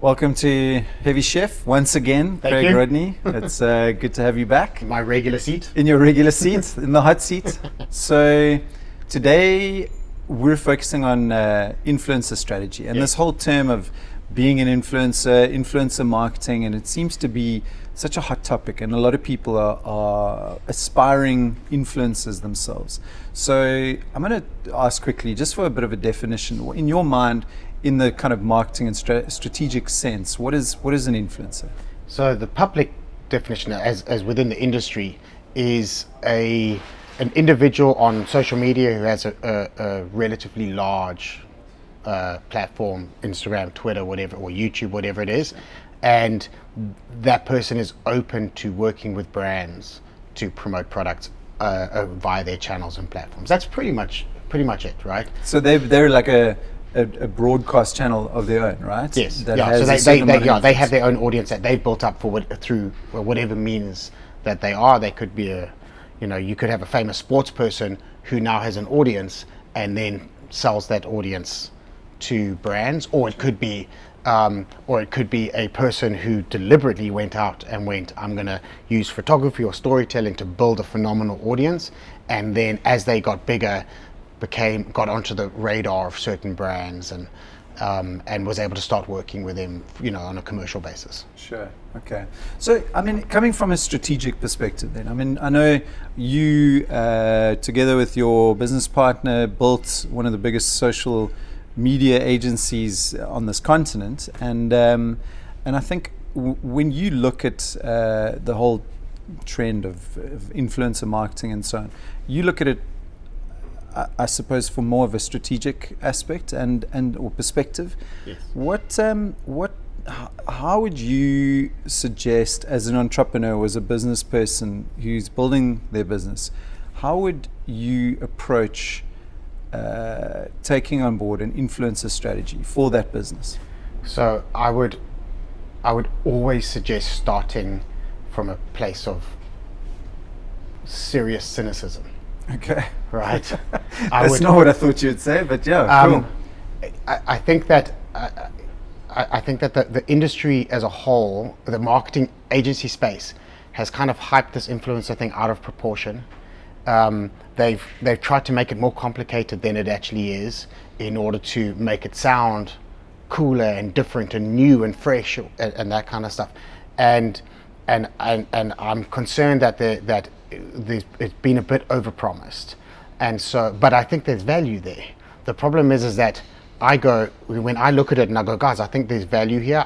Welcome to Heavy Chef once again, Thank Craig you. Rodney. It's good to have you back My regular seat. in your regular seat, in the hot seat. So today we're focusing on influencer strategy and this whole term of being an influencer, influencer marketing, and it seems to be such a hot topic, and a lot of people are aspiring influencers themselves. So I'm going to ask quickly, just for a bit of a definition, in your mind, in the kind of marketing and strategic sense, what is an influencer? So the public definition, as within the industry, is an individual on social media who has a relatively large platform, Instagram, Twitter, whatever, or YouTube, whatever it is, and that person is open to working with brands to promote products via their channels and platforms. That's pretty much it, right? So they're like a broadcast channel of their own, right? Yes. That So has a certain amount of they influence. have their own audience that they've built up through whatever means that they are. They could be you could have a famous sports person who now has an audience and then sells that audience to brands, or it could be a person who deliberately went out and went, I'm going to use photography or storytelling to build a phenomenal audience, and then as they got bigger, got onto the radar of certain brands and was able to start working with them, on a commercial basis. Sure. Okay. So, I mean, coming from a strategic perspective, then, I mean, I know you, together with your business partner, built one of the biggest social media agencies on this continent, and I think when you look at the whole trend of influencer marketing and so on, you look at it, I suppose, from more of a strategic aspect and or perspective. Yes. How would you suggest, as an entrepreneur or as a business person who's building their business, how would you approach taking on board an influencer strategy for that business? So I would always suggest starting from a place of serious cynicism. Okay. Right. That's not what I thought you'd say, but yeah, cool. I think that the industry as a whole, the marketing agency space, has kind of hyped this influencer thing out of proportion. They've tried to make it more complicated than it actually is, in order to make it sound cooler and different and new and fresh and that kind of stuff. And I'm concerned that it's been a bit overpromised, and so. But I think there's value there. The problem is that when I look at it and I go, guys, I think there's value here.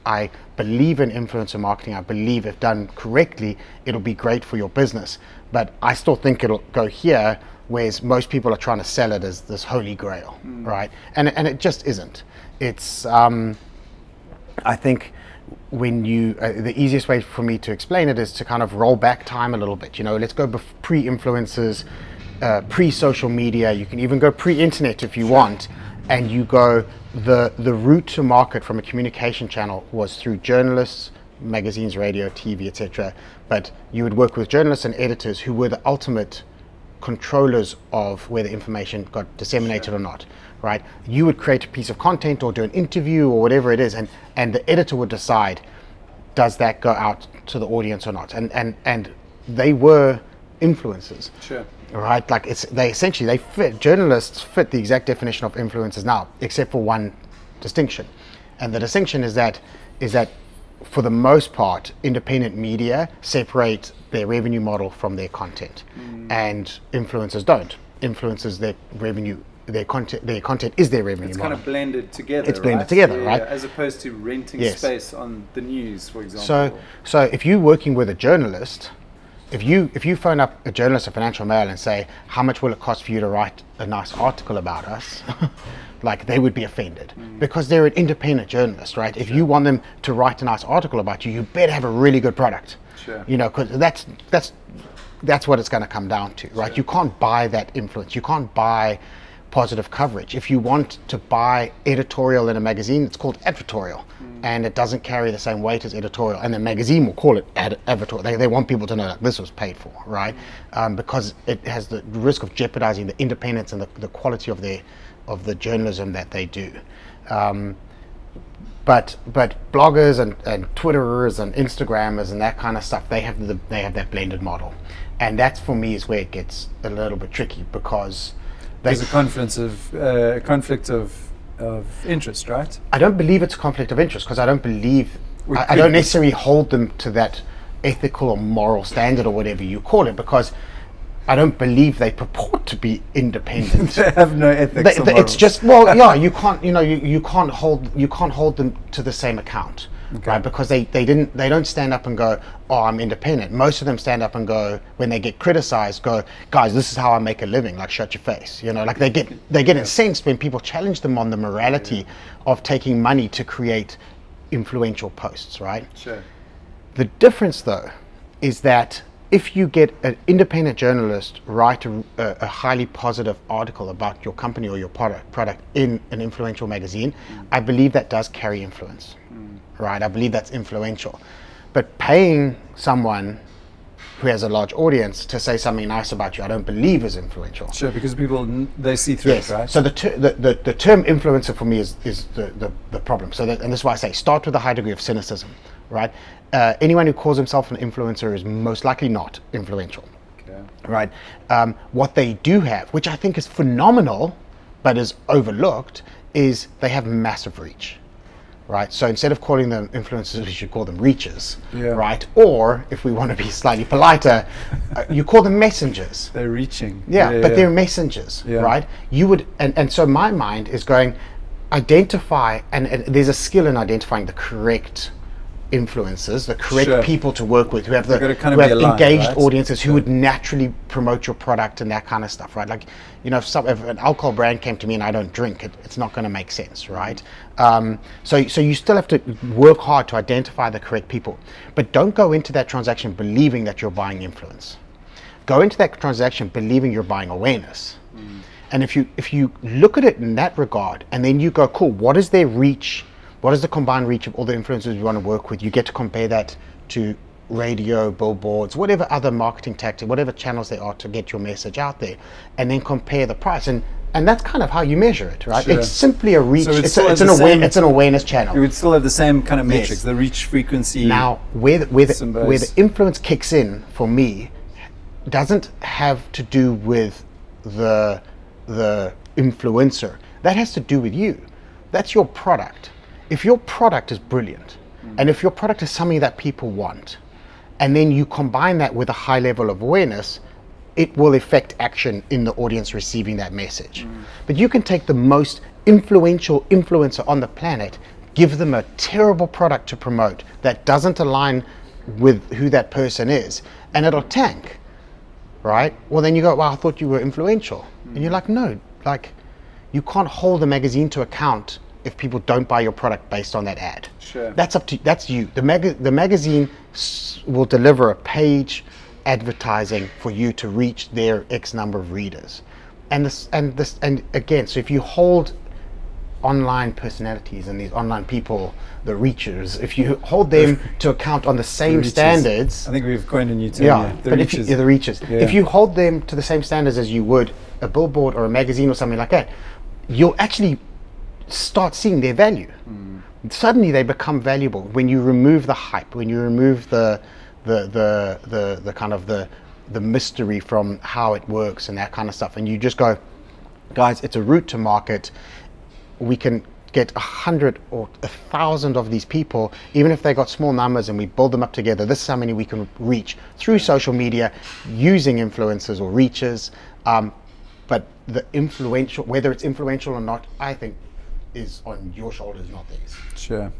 I believe in influencer marketing. I believe if done correctly, it'll be great for your business. But I still think it'll go here, whereas most people are trying to sell it as this holy grail, right? And it just isn't. It's I think when the easiest way for me to explain it is to kind of roll back time a little bit. Let's go pre-influencers, pre-social media. You can even go pre-internet if you want. And you go, the route to market from a communication channel was through journalists, magazines, radio, TV, etc. But you would work with journalists and editors who were the ultimate controllers of whether information got disseminated or not, right? You would create a piece of content or do an interview or whatever it is, and the editor would decide, does that go out to the audience or not? And they were influencers. Sure. Right, like journalists fit the exact definition of influencers now, except for one distinction, and the distinction is that for the most part, independent media separate their revenue model from their content, and influencers don't. Influencers, their revenue, their content is their revenue model. It's kind of blended together. It's blended together, right? As opposed to renting space on the news, for example. So if you're working with a journalist. If you phone up a journalist at Financial Mail and say, how much will it cost for you to write a nice article about us? Like, they would be offended because they're an independent journalist, right? If you want them to write a nice article about you, you better have a really good product. Sure. Because that's what it's going to come down to, right? Sure. You can't buy that influence. You can't buy positive coverage. If you want to buy editorial in a magazine, it's called advertorial, and it doesn't carry the same weight as editorial, and the magazine will call it advertorial. They want people to know that this was paid for, right? Because it has the risk of jeopardizing the independence and the quality of the journalism that they do. But bloggers and Twitterers and Instagrammers and that kind of stuff, they have that blended model, and that's, for me, is where it gets a little bit tricky, because there's a conflict of interest, right? I don't believe it's a conflict of interest, because I don't believe I don't necessarily hold them to that ethical or moral standard or whatever you call it, because I don't believe they purport to be independent. They have no ethics or morals. It's just, well, yeah, you can't, you can't hold them to the same account, right? Because they don't stand up and go, oh, I'm independent. Most of them stand up and go, when they get criticized, go, guys, this is how I make a living. Like, shut your face. Like they get incensed when people challenge them on the morality of taking money to create influential posts, right? Sure. The difference, though, is that if you get an independent journalist write a highly positive article about your company or your product in an influential magazine, I believe that does carry influence, right? I believe that's influential. But paying someone who has a large audience to say something nice about you, I don't believe is influential. Sure, because people, they see through it, right? So the term influencer for me is the problem. So and this is why I say start with a high degree of cynicism, right? Anyone who calls himself an influencer is most likely not influential, right? What they do have, which I think is phenomenal, but is overlooked, is they have massive reach, right? So instead of calling them influencers, we should call them reachers, right? Or if we want to be slightly politer, you call them messengers. They're reaching. But they're messengers, right? You would, and so my mind is going, identify, and there's a skill in identifying the correct influencers, the correct people to work with, who have engaged audiences, who would naturally promote your product and that kind of stuff, right? Like, if an alcohol brand came to me and I don't drink, it's not going to make sense, right? So you still have to work hard to identify the correct people, but don't go into that transaction believing that you're buying influence. Go into that transaction believing you're buying awareness. And if you look at it in that regard, and then you go, cool, what is their reach? What is the combined reach of all the influencers we want to work with? You get to compare that to radio, billboards, whatever other marketing tactic, whatever channels they are to get your message out there, and then compare the price. And that's kind of how you measure it, right? It's simply a reach. So it's an awareness channel. You would still have the same kind of metrics, the reach, frequency. Now, where the influence kicks in for me doesn't have to do with the influencer. That has to do with you. That's your product. If your product is brilliant, and if your product is something that people want, and then you combine that with a high level of awareness, it will affect action in the audience receiving that message. But you can take the most influential influencer on the planet, give them a terrible product to promote that doesn't align with who that person is, and it'll tank, right? Well, then you go, well, I thought you were influential. And you're like, no, like, you can't hold a magazine to account if people don't buy your product based on that ad. Sure. That's you. The magazine will deliver a page advertising for you to reach their X number of readers. And again, so if you hold online personalities and these online people, the reachers, if you hold them to account on the same standards, I think we've coined a new term. The reachers. If you hold them to the same standards as you would a billboard or a magazine or something like that, you'll actually start seeing their value. Suddenly they become valuable when you remove the hype, when you remove the kind of the mystery from how it works and that kind of stuff, and you just go, guys, it's a route to market. We can get 100 or 1,000 of these people, even if they got small numbers, and we build them up together. This is how many we can reach through social media using influencers or reachers. But the influential, whether it's influential or not, I think is on your shoulders, not theirs. Sure.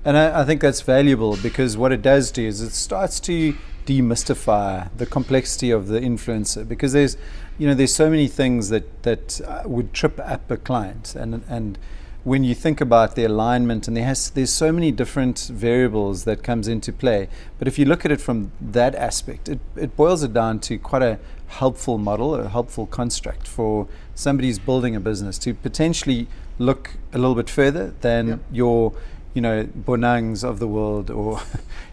And I think that's valuable, because what it does do is it starts to demystify the complexity of the influencer, because there's so many things that would trip up a client, and when you think about the alignment, and there's so many different variables that comes into play. But if you look at it from that aspect, it boils it down to quite a helpful model, a helpful construct for somebody who's building a business to potentially look a little bit further than your Bonangs of the world, or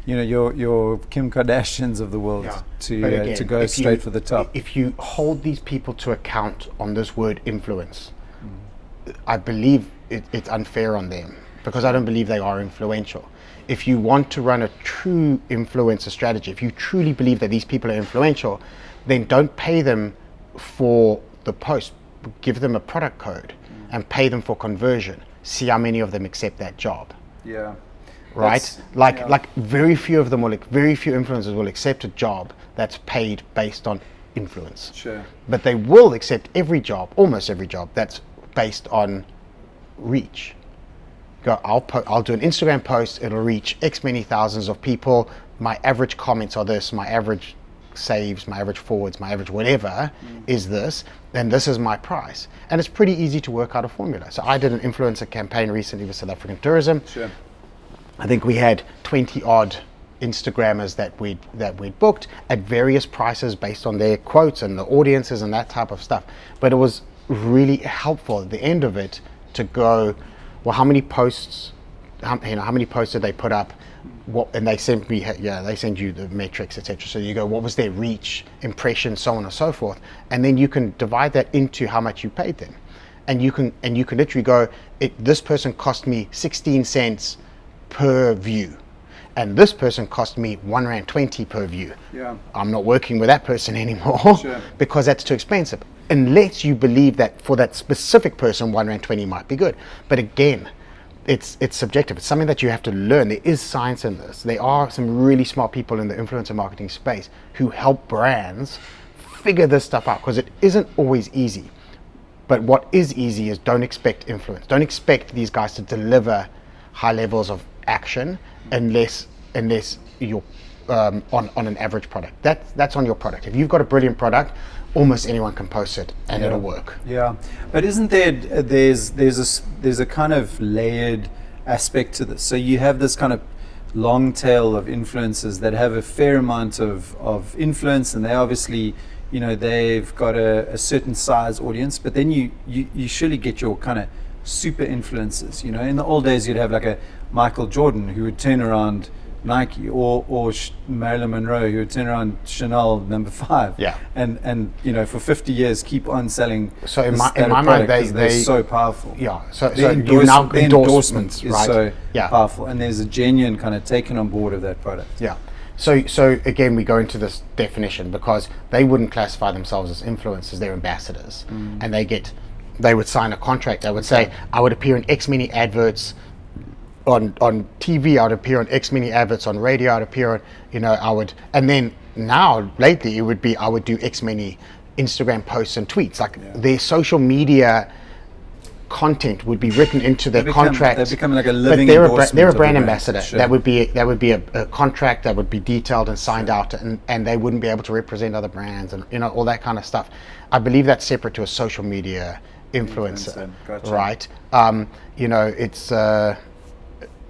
your Kim Kardashians of the world, to go straight for the top. If you hold these people to account on this word influence, I believe it's unfair on them, because I don't believe they are influential. If you want to run a true influencer strategy, if you truly believe that these people are influential, then don't pay them for the post. Give them a product code and pay them for conversion. See how many of them accept that job. Yeah. Right? Like very few of them very few influencers will accept a job that's paid based on influence. Sure. But they will accept every job, almost every job, that's based on reach. I'll do an Instagram post, it'll reach X many thousands of people. My average comments are this, my average saves, my average forwards, my average whatever is this, then this is my price. And it's pretty easy to work out a formula. So I did an influencer campaign recently with South African Tourism. Sure. I think we had 20 odd Instagrammers that we'd booked at various prices based on their quotes and the audiences and that type of stuff. But it was really helpful at the end of it to go, well, how many posts did they put up? And they sent me, they send you the metrics, etc. So you go, what was their reach, impressions, so on and so forth, and then you can divide that into how much you paid them, and you can literally go, this person cost me 16 cents per view, and this person cost me R1.20 per view. Yeah. I'm not working with that person anymore. Sure. Because that's too expensive. Unless you believe that for that specific person, R1.20 might be good. But again, it's subjective. It's something that you have to learn. There is science in this. There are some really smart people in the influencer marketing space who help brands figure this stuff out, because it isn't always easy. But what is easy is don't expect influence. Don't expect these guys to deliver high levels of action unless you're on an average product. That's on your product. If you've got a brilliant product, almost anyone can post it and it'll work. Yeah, but isn't there's a kind of layered aspect to this? So you have this kind of long tail of influencers that have a fair amount of influence, and they obviously, they've got a certain size audience, but then you surely get your kind of super influencers. In the old days you'd have like a Michael Jordan who would turn around Nike, or Marilyn Monroe who would turn around Chanel No. 5. Yeah. And for 50 years keep on selling. So in my mind, they're so powerful. Yeah. So the endorsements, is right? so powerful, and there's a genuine kind of taking on board of that product. Yeah. So again, we go into this definition because they wouldn't classify themselves as influencers; they're ambassadors, and they would sign a contract. They would say, I would appear in X many adverts on TV, I would appear on X many adverts on radio, I'd appear on, and then now lately it would be, I would do X many Instagram posts and tweets. Their social media content would be written into their contract. They're becoming like a living endorsement. They're a brand ambassador. Sure. That would be a contract that would be detailed and signed out, and they wouldn't be able to represent other brands and all that kind of stuff. I believe that's separate to a social media influencer. Gotcha. Right?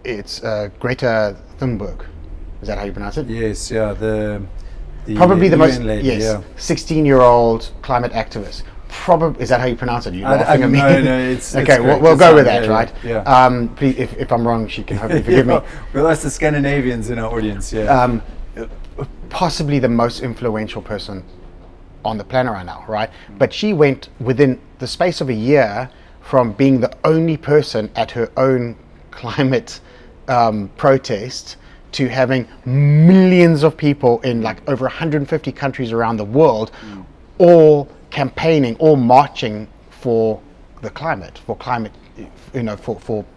It's Greta Thunberg. Is that how you pronounce it? Yes, yeah. Probably the most lady, 16-year-old climate activist. Probably, is that how you pronounce it? No, it's okay. It's we'll go with that, right? Yeah. Please, if I'm wrong, she can hopefully forgive me. Well, that's the Scandinavians in our audience. Yeah. Possibly the most influential person on the planet right now, right? But she went within the space of a year from being the only person at her own climate protest to having millions of people in over 150 countries around the world, all campaigning, all marching for the climate, for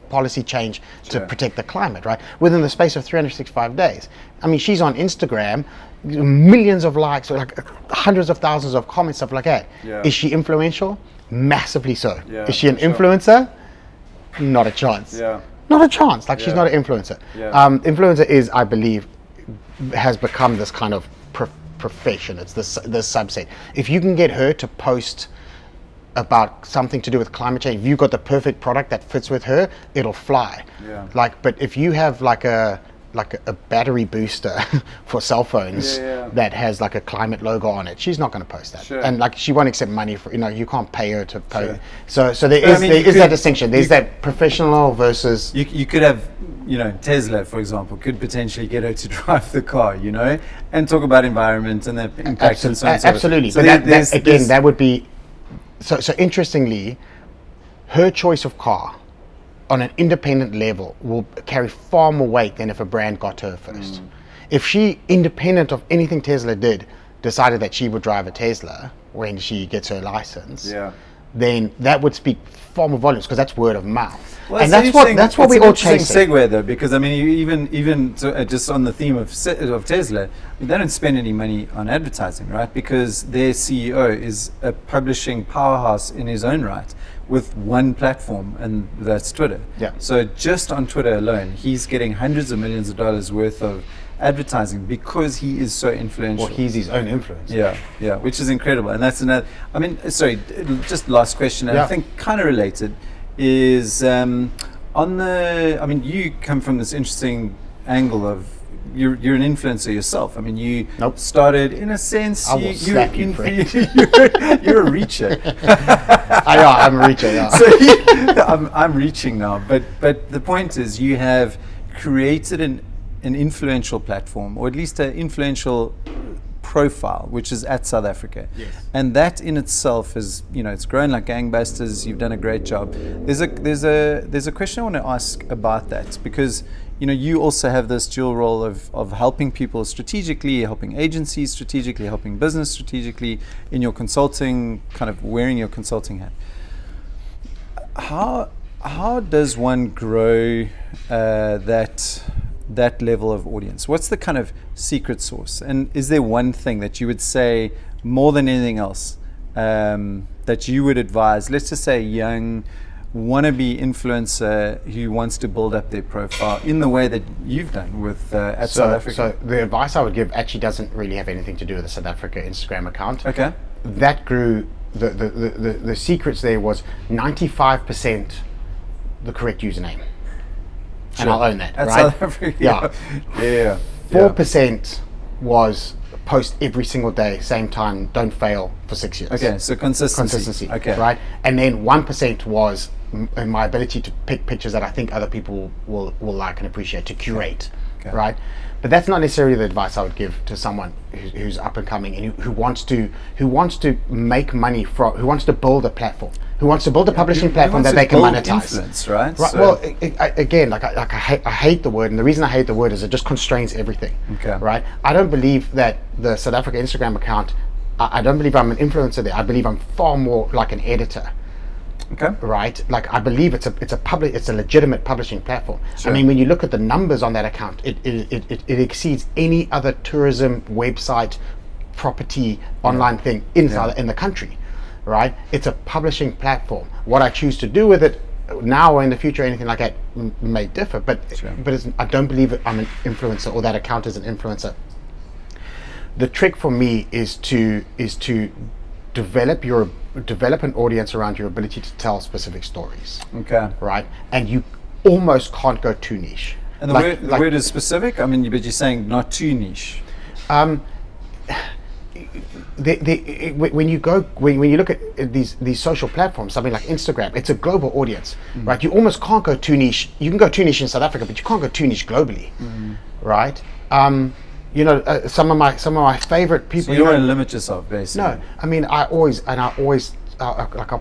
policy change to protect the climate, right? Within the space of 365 days. I mean, she's on Instagram, millions of likes, hundreds of thousands of comments, stuff like that. Yeah. Is she influential? Massively so. Yeah, is she an influencer? Not a chance. Yeah. Not a chance. She's not an influencer. Yeah. Influencer is, I believe, has become this kind of profession. It's this subset. If you can get her to post about something to do with climate change, if you've got the perfect product that fits with her, it'll fly. Yeah. But if you have a battery booster for cell phones that has a climate logo on it, she's not going to post that. Sure. And she won't accept money for, you can't pay her to post. Sure. So there is that distinction. There's that professional versus. You could have, Tesla, for example, could potentially get her to drive the car, and talk about environment and the impact and so on. Absolutely. So but that would be. So interestingly, her choice of car on an independent level will carry far more weight than if a brand got to her first. If she, independent of anything Tesla did, decided that she would drive a Tesla when she gets her license, then that would speak far more volumes, because that's word of mouth. Well, and that's what we all chase. Segue though, because I mean, you even just on the theme of Tesla, they don't spend any money on advertising, right? Because their CEO is a publishing powerhouse in his own right, with one platform, and that's Twitter. Yeah. So just on Twitter alone, he's getting hundreds of millions of dollars worth of advertising because he is so influential. Well, he's his own influence. Yeah, which is incredible. And that's another, I mean, sorry, just last question, and I think kind of related, is on the, I mean, you come from this interesting angle of, you're an influencer yourself. I mean, you started, in a sense, I will slap you, you're a reacher. I'm a reacher, yeah. So I'm reaching now, but the point is, you have created an influential platform, or at least an influential profile, which is at South Africa. Yes. And that in itself is, it's grown like gangbusters. You've done a great job. There's a question I want to ask about that, because you also have this dual role of helping people strategically, helping agencies strategically, helping business strategically, in your consulting, kind of wearing your consulting hat. How does one grow that level of audience? What's the kind of secret sauce? And is there one thing that you would say, more than anything else, that you would advise, let's just say a young wannabe influencer who wants to build up their profile in the way that you've done with at South Africa? So the advice I would give actually doesn't really have anything to do with the South Africa Instagram account. Okay. That grew, the secrets there was 95% the correct username. Sure. And I'll own that, at right? South Africa, yeah. 4% was post every single day, same time, don't fail for 6 years. Okay, so consistency. Okay. Right? And then 1% was my ability to pick pictures that I think other people will like and appreciate, to curate, right? But that's not necessarily the advice I would give to someone who's up and coming and who wants to make money from, who wants to build a platform, who wants to build a publishing platform that they can monetize. Influence, right? Right. So well, again, I hate the word, and the reason I hate the word is it just constrains everything. Okay. Right. I don't believe that the South Africa Instagram account. I don't believe I'm an influencer there. I believe I'm far more like an editor. Okay. Right, like I believe it's a legitimate publishing platform. Sure. I mean, when you look at the numbers on that account, it exceeds any other tourism website, property, online thing in the country. Right, it's a publishing platform. What I choose to do with it now or in the future, anything like that, may differ. But I don't believe I'm an influencer, or that account is an influencer. The trick for me is to develop an audience around your ability to tell specific stories. Okay. Right? And you almost can't go too niche. And the word is specific? I mean, but you're saying not too niche. When you look at these social platforms, something like Instagram, it's a global audience, right? You almost can't go too niche. You can go too niche in South Africa, but you can't go too niche globally, right? Some of my favorite people. So you don't limit yourself, basically. No, I mean, I'll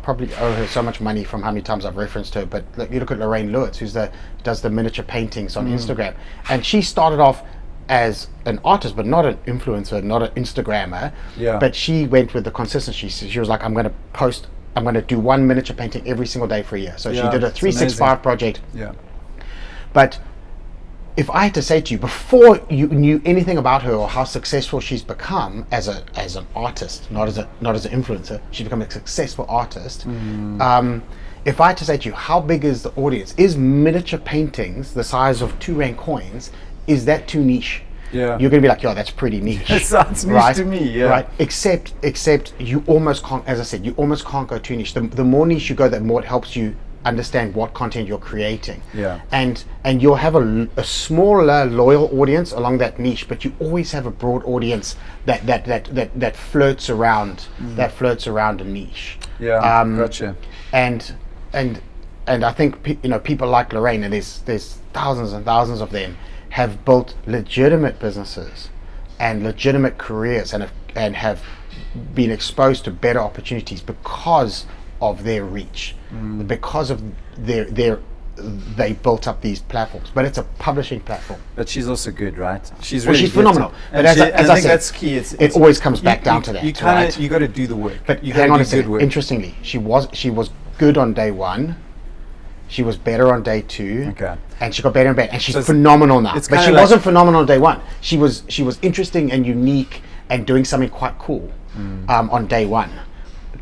probably owe her so much money from how many times I've referenced her. But you look at Lorraine Lewis, who does the miniature paintings on Instagram, and she started off as an artist, but not an influencer, not an Instagrammer. Yeah. But she went with the consistency. She was like, I'm going to do one miniature painting every single day for a year. So she did a 365 project. Yeah. But if I had to say to you, before you knew anything about her or how successful she's become as an artist, not as an influencer, she's become a successful artist. If I had to say to you, how big is the audience? Is miniature paintings the size of 2 rand coins? Is that too niche? Yeah. You're going to be like, yo, that's pretty niche. It sounds niche to me, yeah. Right. Except you almost can't, as I said, you almost can't go too niche. The more niche you go, the more it helps you understand what content you're creating. Yeah. And you'll have a smaller loyal audience along that niche, but you always have a broad audience that flirts around a niche. Yeah. Gotcha. And I think people like Lorraine, and there's thousands and thousands of them, have built legitimate businesses and legitimate careers and have been exposed to better opportunities because of their reach, because of their they built up these platforms. But it's a publishing platform. But she's also good, right? She's Well, really she's phenomenal. And, But as I I think said, that's key. it always comes back down to that. You kind right? of you got to do the work. But you hang on a do good second. work. Interestingly, she was good on day one. She was better on day two. Okay. And she got better and better. And she's So phenomenal now. it's But kinda she like- wasn't phenomenal on day one. She was interesting and unique and doing something quite cool on day one.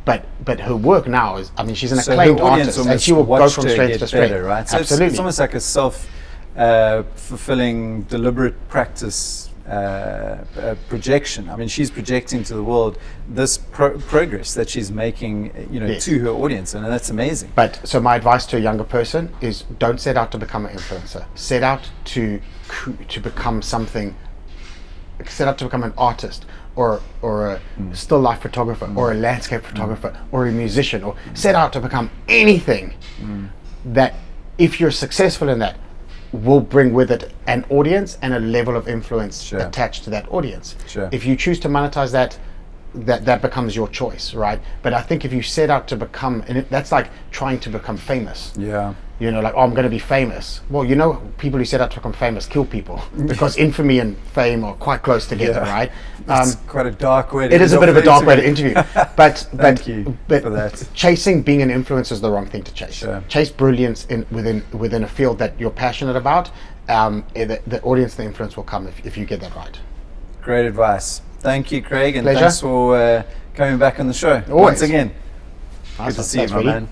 But her work now is, I mean, she's an So acclaimed her audience artist, and almost she will go watched from her strength get to strength. better, right? So Absolutely. it's almost like a fulfilling, deliberate practice projection. I mean, she's projecting to the world this progress that she's making, Yes. to her audience, and that's amazing. But so my advice to a younger person is don't set out to become an influencer. Set out to become something. Set out to become an artist or a still life photographer or a landscape photographer or a musician, or set out to become anything that, if you're successful in that, will bring with it an audience and a level of influence Sure. attached to that audience. Sure. If you choose to monetize that, that becomes your choice, right? But I think if you set out to become, and that's like trying to become famous. Yeah. Like, oh, I'm going to be famous. Well, people who set out to become famous kill people because infamy and fame are quite close together, Yeah. right? It's quite a dark way. It is a bit of a dark way to interview, but Thank you but for that. chasing being an influencer is the wrong thing to chase. Sure. Chase brilliance within a field that you're passionate about. The audience, the influence will come if you get that right. Great advice. Thank you, Craig, and Pleasure. thanks for coming back on the show Always. once again. Nice Good to one. see Thanks, you, my Freddie. man.